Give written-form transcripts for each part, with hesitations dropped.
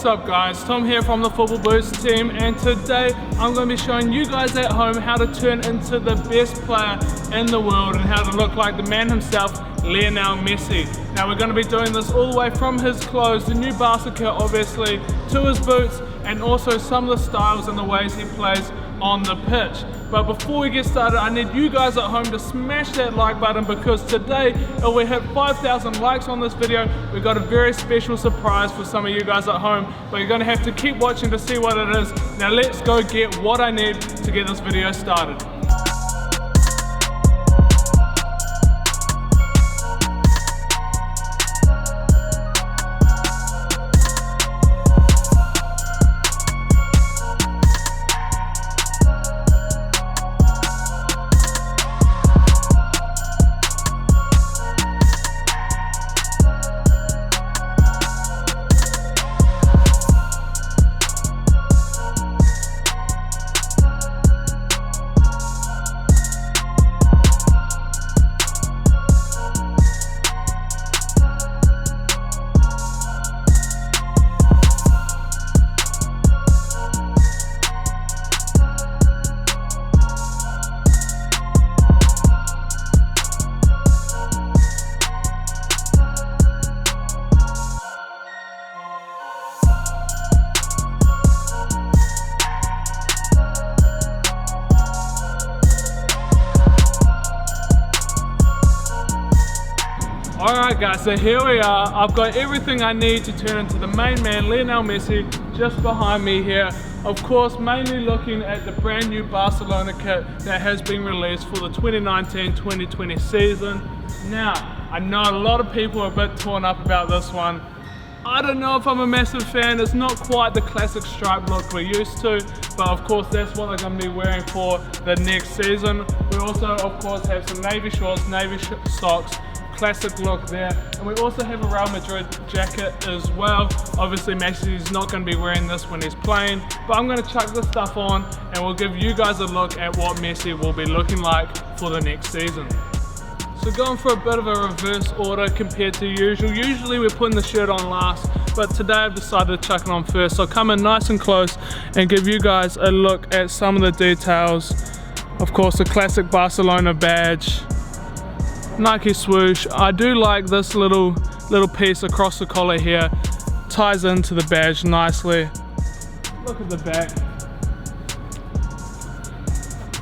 What's up guys, Tom here from the Football Boost team, and today I'm going to be showing you guys at home how to turn into the best player in the world and how to look like the man himself, Lionel Messi. Now we're going to be doing this all the way from his clothes, the new Barca kit obviously, to his boots, and also some of the styles and the ways he plays on the pitch. But before we get started, I need you guys at home to smash that like button, because today, if we hit 5,000 likes on this video, we've got a very special surprise for some of you guys at home. But you're gonna have to keep watching to see what it is. Now let's go get what I need to get this video started. Alright guys, so here we are. I've got everything I need to turn into the main man, Lionel Messi, just behind me here. Of course, mainly looking at the brand new Barcelona kit that has been released for the 2019-2020 season. Now, I know a lot of people are a bit torn up about this one. I don't know if I'm a massive fan. It's not quite the classic stripe look we're used to, but of course that's what I'm going to be wearing for the next season. We also, of course, have some navy shorts, navy socks, classic look there, and we also have a Real Madrid jacket as well. Obviously Messi's not going to be wearing this when he's playing, but I'm going to chuck this stuff on and we'll give you guys a look at what Messi will be looking like for the next season. So going for a bit of a reverse order compared to usual. Usually we're putting the shirt on last, but today I've decided to chuck it on first. So I'll come in nice and close and give you guys a look at some of the details. Of course, the classic Barcelona badge, Nike swoosh. I do like this little piece across the collar here, ties into the badge nicely. Look at the back.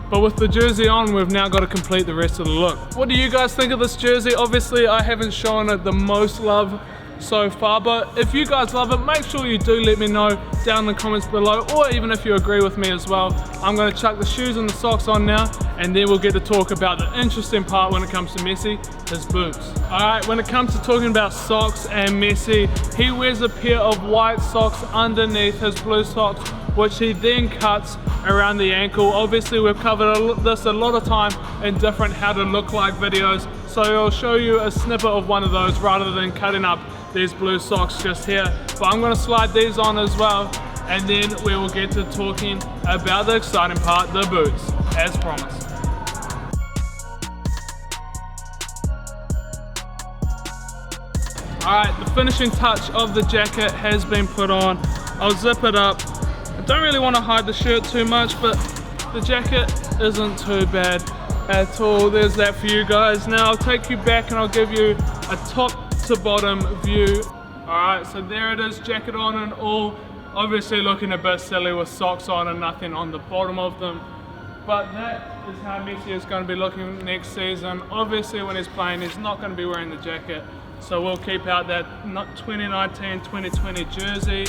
But with the jersey on, we've now got to complete the rest of the look. What do you guys think of this jersey? Obviously I haven't shown it the most love so far, but if you guys love it, make sure you do let me know down in the comments below, or even if you agree with me as well. I'm going to chuck the shoes and the socks on now, and then we'll get to talk about the interesting part when it comes to Messi, his boots. Alright, when it comes to talking about socks and Messi, he wears a pair of white socks underneath his blue socks, which he then cuts around the ankle. Obviously we've covered this a lot of time in different how to look like videos, so I'll show you a snippet of one of those rather than cutting up these blue socks just here. But I'm going to slide these on as well, and then we will get to talking about the exciting part, the boots, as promised. Alright, the finishing touch of the jacket has been put on. I'll zip it up. I don't really want to hide the shirt too much, but the jacket isn't too bad at all. There's that for you guys. Now I'll take you back and I'll give you a top to bottom view. Alright, so there it is, jacket on and all. Obviously looking a bit silly with socks on and nothing on the bottom of them. But that is how Messi is going to be looking next season. Obviously when he's playing, he's not going to be wearing the jacket, so we'll keep out that 2019-2020 jersey.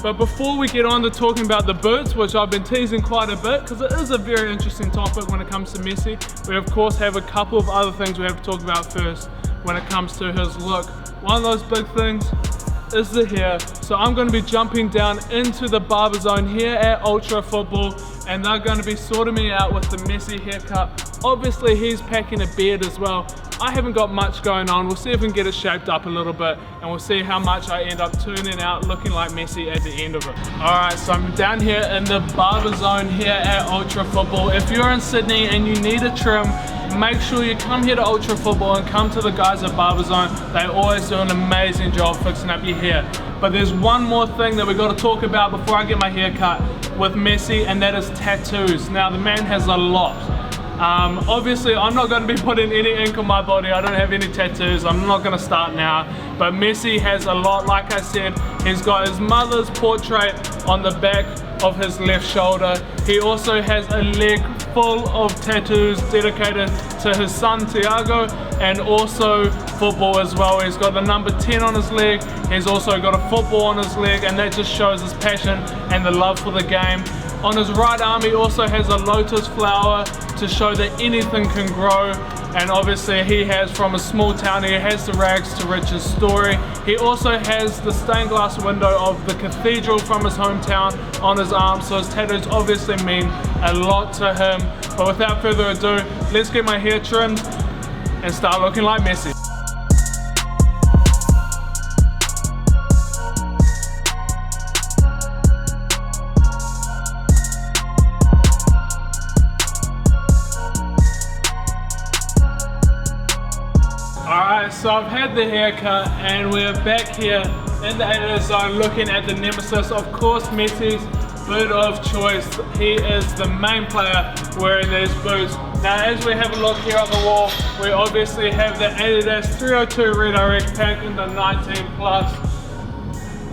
But before we get on to talking about the boots, which I've been teasing quite a bit because it is a very interesting topic when it comes to Messi, we of course have a couple of other things we have to talk about first when it comes to his look. One of those big things is the hair. So I'm going to be jumping down into the barber zone here at Ultra Football, and they're going to be sorting me out with the Messi haircut. Obviously he's packing a beard as well. I haven't got much going on. We'll see if we can get it shaped up a little bit, and we'll see how much I end up turning out looking like Messi at the end of it. Alright, so I'm down here in the barber zone here at Ultra Football. If you're in Sydney and you need a trim, make sure you come here to Ultra Football and come to the guys at Barbers. They always do an amazing job fixing up your hair. But there's one more thing that we got to talk about before I get my hair cut with Messi, and that is tattoos. Now the man has a lot. Obviously I'm not going to be putting any ink on my body. I don't have any tattoos. I'm not going to start now. But Messi has a lot. Like I said, he's got his mother's portrait on the back of his left shoulder. He also has a leg full of tattoos dedicated to his son Thiago, and also football as well. He's got the number 10 on his leg. He's also got a football on his leg, and that just shows his passion and the love for the game. On his right arm he also has a lotus flower to show that anything can grow, and obviously he has, from a small town, he has the rags to riches story. He also has the stained glass window of the cathedral from his hometown on his arm, so his tattoos obviously mean a lot to him. But without further ado, let's get my hair trimmed and start looking like Messi. Alright, so I've had the haircut and we're back here in the editor zone looking at the nemesis, of course Messi's boot of choice. He is the main player wearing these boots. Now as we have a look here on the wall, we obviously have the Adidas 302 Redirect pack in the 19 plus.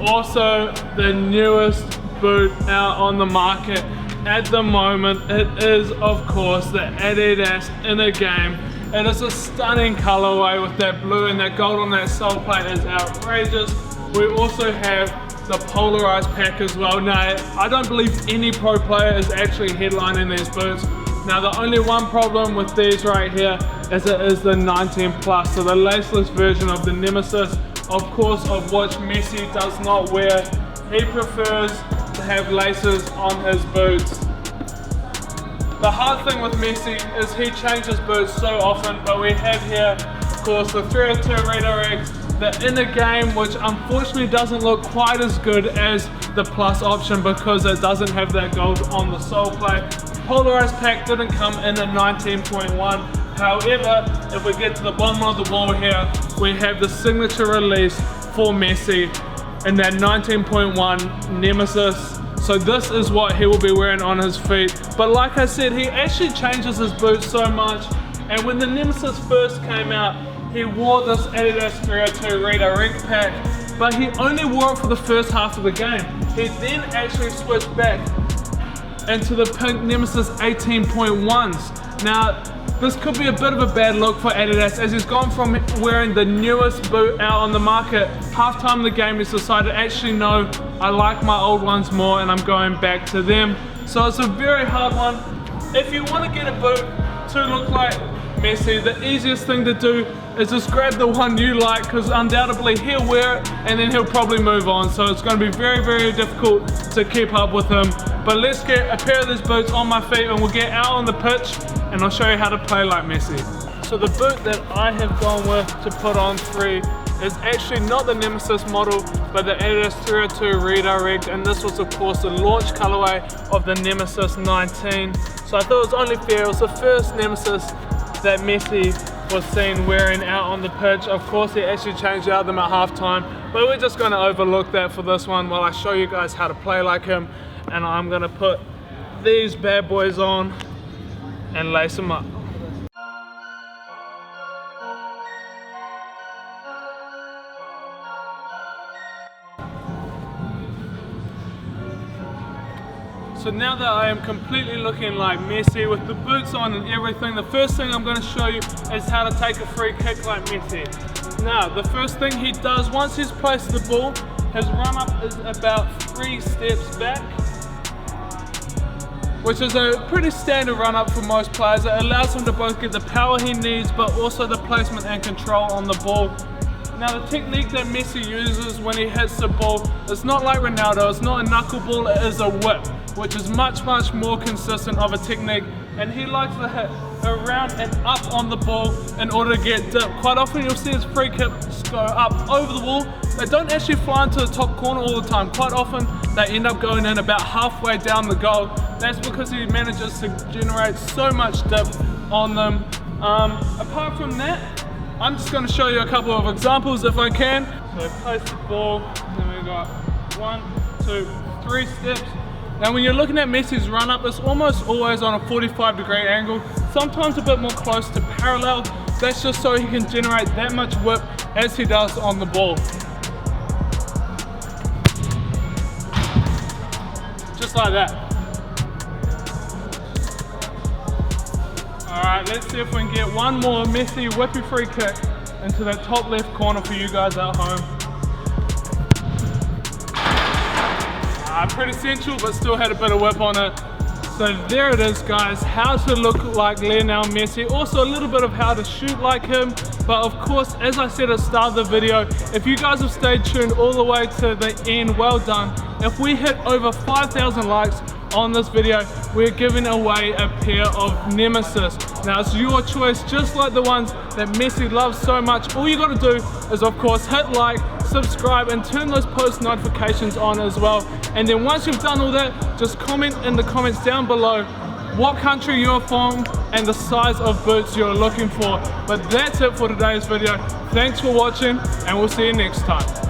Also the newest boot out on the market at the moment. It is of course the Adidas Inner Game. It is a stunning colorway with that blue and that gold on that sole plate is outrageous. We also have the polarized pack as well. Now, I don't believe any pro player is actually headlining these boots. Now, the only one problem with these right here is it is the 19 plus, so the laceless version of the Nemesis, of course, of which Messi does not wear. He prefers to have laces on his boots. The hard thing with Messi is he changes boots so often, but we have here, of course, the 302 Redirect, the Inner Game, which unfortunately doesn't look quite as good as the Plus option because it doesn't have that gold on the sole plate. Polarized pack didn't come in at 19.1. However, if we get to the bottom of the wall here, we have the signature release for Messi in that 19.1 Nemesis. So this is what he will be wearing on his feet. But like I said, he actually changes his boots so much. And when the Nemesis first came out, he wore this Adidas 302 Redirect pack, but he only wore it for the first half of the game. He then actually switched back into the pink Nemesis 18.1s. Now, this could be a bit of a bad look for Adidas, as he's gone from wearing the newest boot out on the market. Half-time in the game he's decided, actually no, I like my old ones more and I'm going back to them. So it's a very hard one. If you want to get a boot to look like Messi, the easiest thing to do is just grab the one you like, because undoubtedly he'll wear it and then he'll probably move on. So it's going to be very, very difficult to keep up with him. But let's get a pair of these boots on my feet and we'll get out on the pitch and I'll show you how to play like Messi. So the boot that I have gone with to put on free is actually not the Nemesis model, but the Adidas 302 Redirect, and this was of course the launch colorway of the Nemesis 19. So I thought it was only fair. It was the first Nemesis that Messi was seen wearing out on the pitch. Of course he actually changed out them at halftime, but we're just going to overlook that for this one while I show you guys how to play like him. And I'm going to put these bad boys on and lace them up. So now that I am completely looking like Messi with the boots on and everything, the first thing I'm going to show you is how to take a free kick like Messi. Now, the first thing he does once he's placed the ball, his run up is about 3 steps back, which is a pretty standard run up for most players. It allows him to both get the power he needs, but also the placement and control on the ball. Now the technique that Messi uses when he hits the ball, it's not like Ronaldo, it's not a knuckleball, it is a whip, which is much more consistent of a technique, and he likes to hit around and up on the ball in order to get dip. Quite often you'll see his free kicks go up over the wall. They don't actually fly into the top corner all the time. Quite often they end up going in about halfway down the goal. That's because he manages to generate so much dip on them. Apart from that, I'm just going to show you a couple of examples if I can. So place the ball, and then we got 1, 2, 3 steps. Now when you're looking at Messi's run up, it's almost always on a 45-degree angle, sometimes a bit more close to parallel. That's just so he can generate that much whip as he does on the ball. Just like that. Alright, let's see if we can get one more Messi whippy free kick into that top left corner for you guys at home. Pretty central, but still had a bit of whip on it. So there it is, guys, how to look like Lionel Messi, also a little bit of how to shoot like him. But of course, as I said at the start of the video, if you guys have stayed tuned all the way to the end, well done. If we hit over 5,000 likes on this video, we're giving away a pair of Nemesis. Now it's your choice, just like the ones that Messi loves so much. All you gotta do is of course hit like, subscribe, and turn those post notifications on as well. And then once you've done all that, just comment in the comments down below what country you're from and the size of boots you're looking for. But that's it for today's video. Thanks for watching, and we'll see you next time.